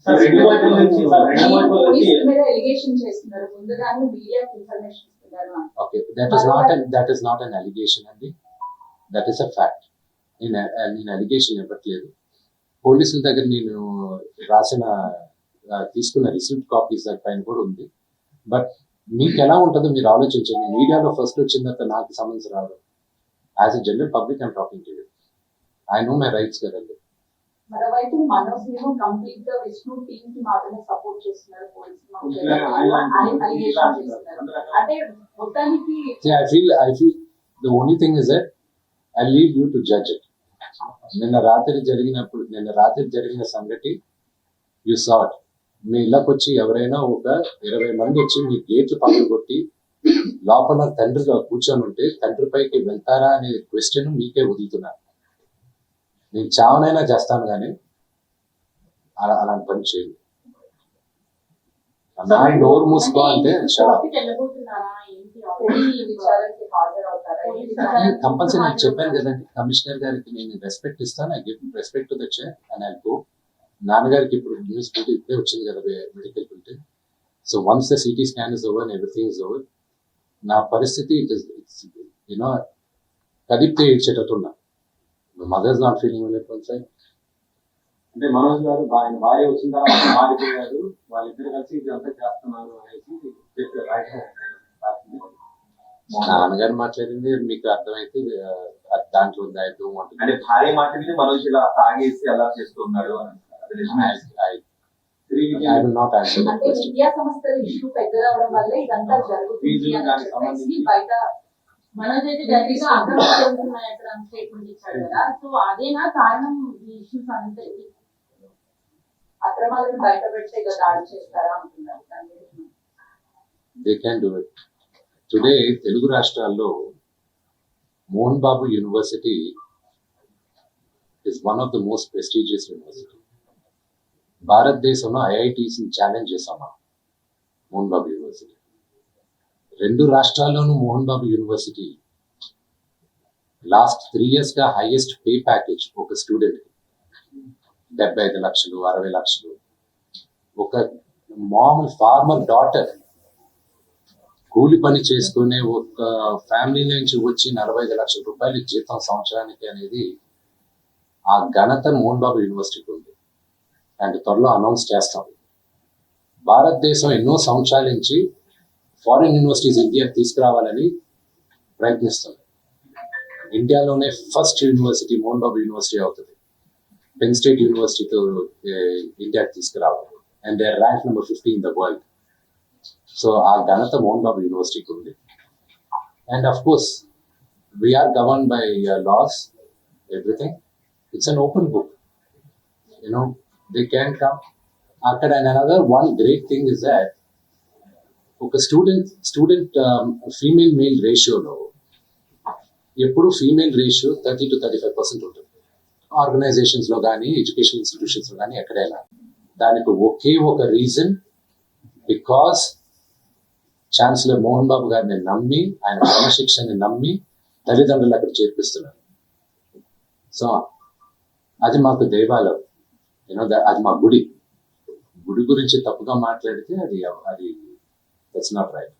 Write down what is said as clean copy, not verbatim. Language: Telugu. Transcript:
సార్ రెండు వైపుల నుంచి పోలీసుల మీద ఎలిగేషన్ చేస్తున్నారు, ముందుగానే మీడియాకి ఇన్ఫర్మేషన్ ఇస్తున్నారు అని. Okay, that is not an allegation అండి, that is a fact. నేను allegation ఇవ్వట్లేదు. పోలీసుల దగ్గర నేను రాసిన తీసుకున్న రిసీప్ట్ కాపీస్ పైన కూడా ఉంది. బట్ మీకు ఎలా ఉంటుందో మీరు ఆలోచించండి. మీడియాలో ఫస్ట్ వచ్చిన తర్వాత నాకు సంబంధించి రావడం, as a general public I'm talking to you, I know my rights కదండి. మరోవైపు మనోజ్ ఏమో కంప్లీట్ గా విష్ణు టీమ్ కి మాత్రమే సపోర్ట్ చేస్తున్నారు, పోలీసులు అంటే మొత్తానికి. I feel the only thing is that I leave you to judge it. నిన్న రాత్రి జరిగిన సంగతి యు saw it. మీ ఇళ్ళకి వచ్చి ఎవరైనా ఒక 20 మంది వచ్చి మీ గేట్లు పక్కన కొట్టి లోపల తండ్రిగా కూర్చొని ఉంటే తండ్రి పైకి వెళ్తారా అనే క్వశ్చన్ మీకే వదులుతున్నారు. నేను చావనైనా చేస్తాను కానీ అలాంటి పని చేయండి. నోరు మూసుకో అంటే కంపల్సరీ నేను చెప్పాను కదండి, కమిషనర్ గారికి నేను రెస్పెక్ట్ ఇస్తాను. I give respect to the chair and I go. నాన్నగారికి ఇప్పుడు న్యూస్ బిల్ట్ ఇప్పుడే వచ్చింది కదా, medical built. So once the CT scan is over, everything is over. నా పరిస్థితి యూనో కదిపితే ఏడ్చేటట్టున్నా. Mother's not feeling well side. అంటే మనోజ్ గారు ఆయన భార్య వచ్చిన తర్వాత మారిపోయారు, వాళ్ళిద్దరు కలిసి ఇదంతా చేస్తున్నారు అనేసి చెప్పారు. నాన్నగారు మాట్లాడింది మీకు అర్థమైతే దాంట్లో ఉంది. అంటే భార్య మాట్లాడింది మనోజ్ ఇలా తాగేసి అలా చేస్తున్నాడు అని. అంటే విద్యా సంస్థల ఇష్యూ పెద్దదవడం వల్ల ఇదంతా జరుగుతుంది అని చెప్పేసి బయట మనోజ్ అయితే డైరెక్ట్ గా అక్కడ స్టేట్మెంట్ ఇచ్చాడు కదా. సో అదేనా కారణం ఈ ఇష్యూస్ అంతే, అక్రమాలను బయట పెడితే కదా దాడి చేస్తారా అంటున్నారు. They can do it. Today, Telugu రాష్ట్రాల్లో Mohan Babu university is one of the most prestigious university. భారతదేశంలో ఐఐటీస్ ఛాలెంజ్ చేసామా మోహన్ బాబు యూనివర్సిటీ. 2 రాష్ట్రాల్లోనూ Mohan Babu university last 3 years గా హైయెస్ట్ పే ప్యాకేజ్ ఒక స్టూడెంట్ 75 లక్షలు 60 లక్షలు. ఒక మామూలు ఫార్మర్ డాటర్ కూలి పని చేసుకునే ఒక ఫ్యామిలీ నుంచి వచ్చి 45 లక్షల రూపాయలు జీతం సంవత్సరానికి అనేది ఆ ఘనత మోహన్ బాబు యూనివర్సిటీకి ఉంది. అండ్ త్వరలో అనౌన్స్ చేస్తాం. భారతదేశం ఎన్నో సంవత్సరాల నుంచి ఫారిన్ యూనివర్సిటీస్ ఇండియాకి తీసుకురావాలని ప్రయత్నిస్తుంది. ఇండియాలోనే first university Mohan Babu university అవుతుంది. పెన్ స్టేట్ యూనివర్సిటీతో ఇండియాకి తీసుకురావాలి. And they are rank number 50 in the world. So ఆ ఘనత మోహన్ బాబు యూనివర్సిటీకి ఉంది. And of course we are govern by laws, everything. It's an open book, you know they can come. అక్కడ another one great thing is that ఒక స్టూడెంట్ ఫీమేల్ మేల్ రేషియోలో ఎప్పుడు ఫీమేల్ రేషియో 30 to 35% ఉంటుంది. ఆర్గనైజేషన్స్ లో కానీ ఎడ్యుకేషన్ ఇన్స్టిట్యూషన్స్ లో కానీ ఎక్కడైనా. దానికి ఒకే ఒక reason, because chancellor Mohan Babu గారిని నమ్మి, ఆయన క్రమశిక్షణని నమ్మి తల్లిదండ్రులు అక్కడ చేర్పిస్తున్నారు. సో అది మాకు దేవాలయం, యూనో అది మా గుడి గురించి తప్పుగా మాట్లాడితే అది దట్స్ నాట్ రైట్.